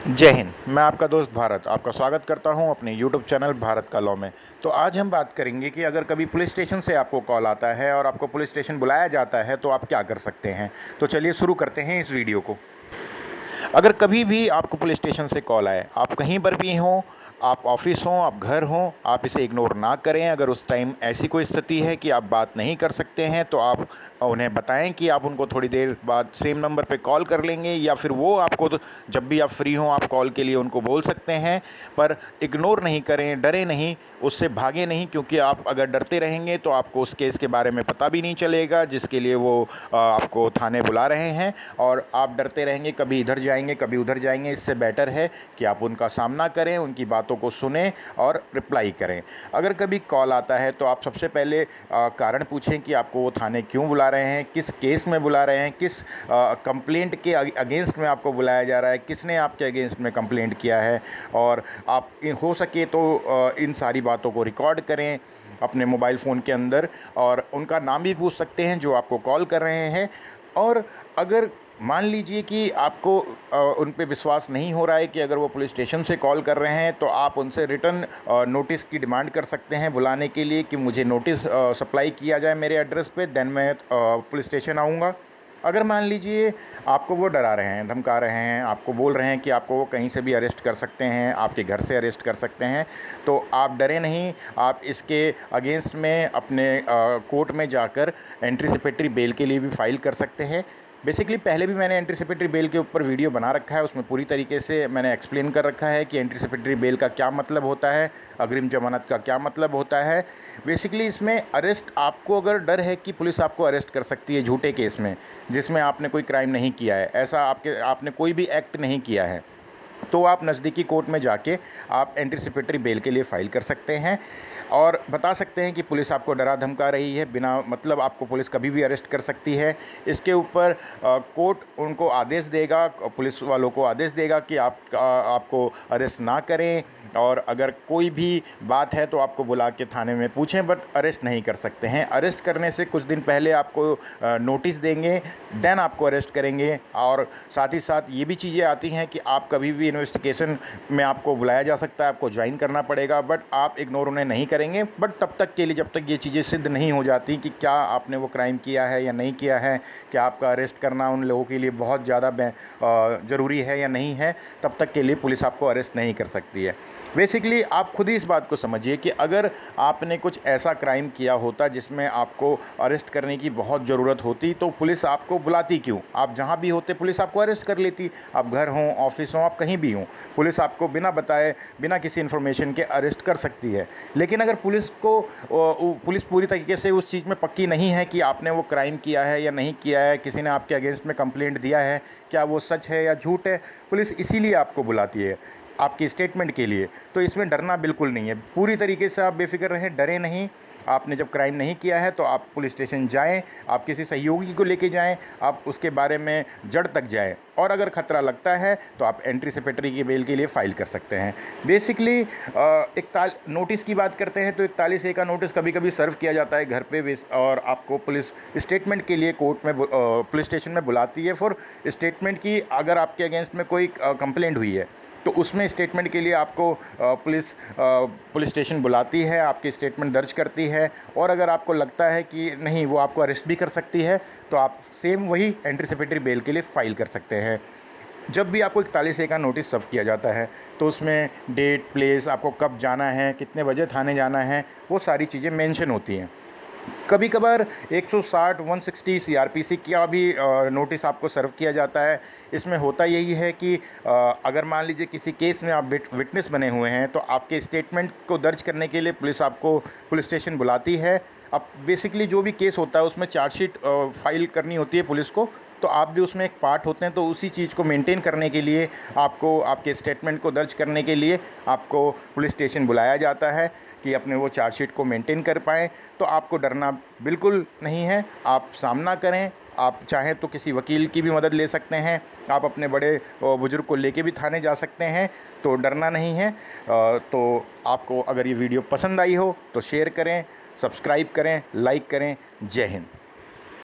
जय हिंद। मैं आपका दोस्त भारत आपका स्वागत करता हूं अपने YouTube चैनल भारत का लॉ में। तो आज हम बात करेंगे कि अगर कभी पुलिस स्टेशन से आपको कॉल आता है और आपको पुलिस स्टेशन बुलाया जाता है तो आप क्या कर सकते हैं। तो चलिए शुरू करते हैं इस वीडियो को। अगर कभी भी आपको पुलिस स्टेशन से कॉल आए, आप कहीं पर भी हों, आप ऑफिस हों, आप घर हों, आप इसे इग्नोर ना करें। अगर उस टाइम ऐसी कोई स्थिति है कि आप बात नहीं कर सकते हैं तो आप उन्हें बताएं कि आप उनको थोड़ी देर बाद सेम नंबर पे कॉल कर लेंगे, या फिर वो आपको तो जब भी आप फ्री हों आप कॉल के लिए उनको बोल सकते हैं। पर इग्नोर नहीं करें, डरे नहीं, उससे भागे नहीं, क्योंकि आप अगर डरते रहेंगे तो आपको उस केस के बारे में पता भी नहीं चलेगा जिसके लिए वो आपको थाने बुला रहे हैं। और आप डरते रहेंगे, कभी इधर जाएंगे कभी उधर जाएंगे। इससे बेटर है कि आप उनका सामना करें, उनकी बातों को सुनें और रिप्लाई करें। अगर कभी कॉल आता है तो आप सबसे पहले कारण पूछें कि आपको वो थाने क्यों बुला रहे हैं, किस केस में बुला रहे हैं, किस कंप्लेंट के अगेंस्ट में आपको बुलाया जा रहा है, किसने आपके अगेंस्ट में कंप्लेंट किया है। और आप हो सके तो इन सारी बातों को रिकॉर्ड करें अपने मोबाइल फ़ोन के अंदर, और उनका नाम भी पूछ सकते हैं जो आपको कॉल कर रहे हैं। और अगर मान लीजिए कि आपको उन पे विश्वास नहीं हो रहा है कि अगर वो पुलिस स्टेशन से कॉल कर रहे हैं, तो आप उनसे रिटर्न नोटिस की डिमांड कर सकते हैं बुलाने के लिए कि मुझे नोटिस सप्लाई किया जाए मेरे एड्रेस पे, देन मैं पुलिस स्टेशन आऊँगा। अगर मान लीजिए आपको वो डरा रहे हैं, धमका रहे हैं, आपको बोल रहे हैं कि आपको वो कहीं से भी अरेस्ट कर सकते हैं, आपके घर से अरेस्ट कर सकते हैं, तो आप डरे नहीं। आप इसके अगेंस्ट में अपने कोर्ट में जाकर एंटीसिपेटरी बेल के लिए भी फाइल कर सकते हैं। बेसिकली पहले भी मैंने एंटीसिपेटरी बेल के ऊपर वीडियो बना रखा है, उसमें पूरी तरीके से मैंने एक्सप्लेन कर रखा है कि एंटीसिपेटरी बेल का क्या मतलब होता है, अग्रिम जमानत का क्या मतलब होता है। बेसिकली इसमें अरेस्ट, आपको अगर डर है कि पुलिस आपको अरेस्ट कर सकती है झूठे केस में जिसमें आपने कोई क्राइम नहीं किया है, ऐसा आपने कोई भी एक्ट नहीं किया है, तो आप नज़दीकी कोर्ट में जाके आप एंटीसिपेटरी बेल के लिए फ़ाइल कर सकते हैं और बता सकते हैं कि पुलिस आपको डरा धमका रही है, बिना मतलब आपको पुलिस कभी भी अरेस्ट कर सकती है। इसके ऊपर कोर्ट उनको आदेश देगा, पुलिस वालों को आदेश देगा कि आपको अरेस्ट ना करें, और अगर कोई भी बात है तो आपको बुला के थाने में पूछें, बट अरेस्ट नहीं कर सकते हैं। अरेस्ट करने से कुछ दिन पहले आपको नोटिस देंगे, देन आपको अरेस्ट करेंगे। और साथ ही साथ ये भी चीज़ें आती हैं कि आप कभी भी इन्वेस्टिगेशन में आपको बुलाया जा सकता है, आपको ज्वाइन करना पड़ेगा, बट आप इग्नोर उन्हें नहीं करेंगे। बट तब तक के लिए, जब तक ये चीज़ें सिद्ध नहीं हो जाती कि क्या आपने वो क्राइम किया है या नहीं किया है, क्या आपका अरेस्ट करना उन लोगों के लिए बहुत ज़्यादा ज़रूरी है या नहीं है, तब तक के लिए पुलिस आपको अरेस्ट नहीं कर सकती है। बेसिकली आप खुद ही इस बात को समझिए कि अगर आपने कुछ ऐसा क्राइम किया होता जिसमें आपको अरेस्ट करने की बहुत ज़रूरत होती, तो पुलिस आपको बुलाती क्यों? आप जहाँ भी होते पुलिस आपको अरेस्ट कर लेती। आप घर हों, ऑफिस हों, आप कहीं भी हों, पुलिस आपको बिना बताए, बिना किसी इन्फॉर्मेशन के अरेस्ट कर सकती है। लेकिन अगर पुलिस पूरी तरीके से उस चीज़ में पक्की नहीं है कि आपने वो क्राइम किया है या नहीं किया है, किसी ने आपके अगेंस्ट में कंप्लेंट दिया है, क्या वो सच है या झूठ है, पुलिस इसीलिए आपको बुलाती है, आपकी स्टेटमेंट के लिए। तो इसमें डरना बिल्कुल नहीं है, पूरी तरीके से आप बेफिक्र रहें, डरें नहीं। आपने जब क्राइम नहीं किया है तो आप पुलिस स्टेशन जाएं, आप किसी सहयोगी को लेके जाएं, आप उसके बारे में जड़ तक जाएं, और अगर खतरा लगता है तो आप एंटीसिपेटरी की बेल के लिए फाइल कर सकते हैं। बेसिकली नोटिस की बात करते हैं तो 41A का नोटिस कभी कभी सर्व किया जाता है घर पे, और आपको पुलिस स्टेटमेंट के लिए कोर्ट में पुलिस स्टेशन में बुलाती है फॉर स्टेटमेंट की। अगर आपके अगेंस्ट में कोई कंप्लेंट हुई है तो उसमें स्टेटमेंट के लिए आपको पुलिस स्टेशन बुलाती है, आपकी स्टेटमेंट दर्ज करती है। और अगर आपको लगता है कि नहीं वो आपको अरेस्ट भी कर सकती है, तो आप सेम वही एंटीसिपेटरी बेल के लिए फाइल कर सकते हैं। जब भी आपको 41A का नोटिस सर्व किया जाता है तो उसमें डेट, प्लेस, आपको कब जाना है, कितने बजे थाने जाना है, वो सारी चीज़ें मेंशन होती हैं। कभी कभार 160, 160 CRPC का भी नोटिस आपको सर्व किया जाता है। इसमें होता यही है कि अगर मान लीजिए किसी केस में आप विटनेस बने हुए हैं, तो आपके स्टेटमेंट को दर्ज करने के लिए पुलिस आपको पुलिस स्टेशन बुलाती है। अब बेसिकली जो भी केस होता है उसमें चार्जशीट फाइल करनी होती है पुलिस को, तो आप भी उसमें एक पार्ट होते हैं। तो उसी चीज़ को मेंटेन करने के लिए, आपको आपके स्टेटमेंट को दर्ज करने के लिए आपको पुलिस स्टेशन बुलाया जाता है कि अपने वो चार्जशीट को मेंटेन कर पाएँ। तो आपको डरना बिल्कुल नहीं है, आप सामना करें। आप चाहें तो किसी वकील की भी मदद ले सकते हैं, आप अपने बड़े बुजुर्ग को लेके भी थाने जा सकते हैं, तो डरना नहीं है। तो आपको अगर ये वीडियो पसंद आई हो तो शेयर करें, सब्सक्राइब करें, लाइक करें। जय हिंद।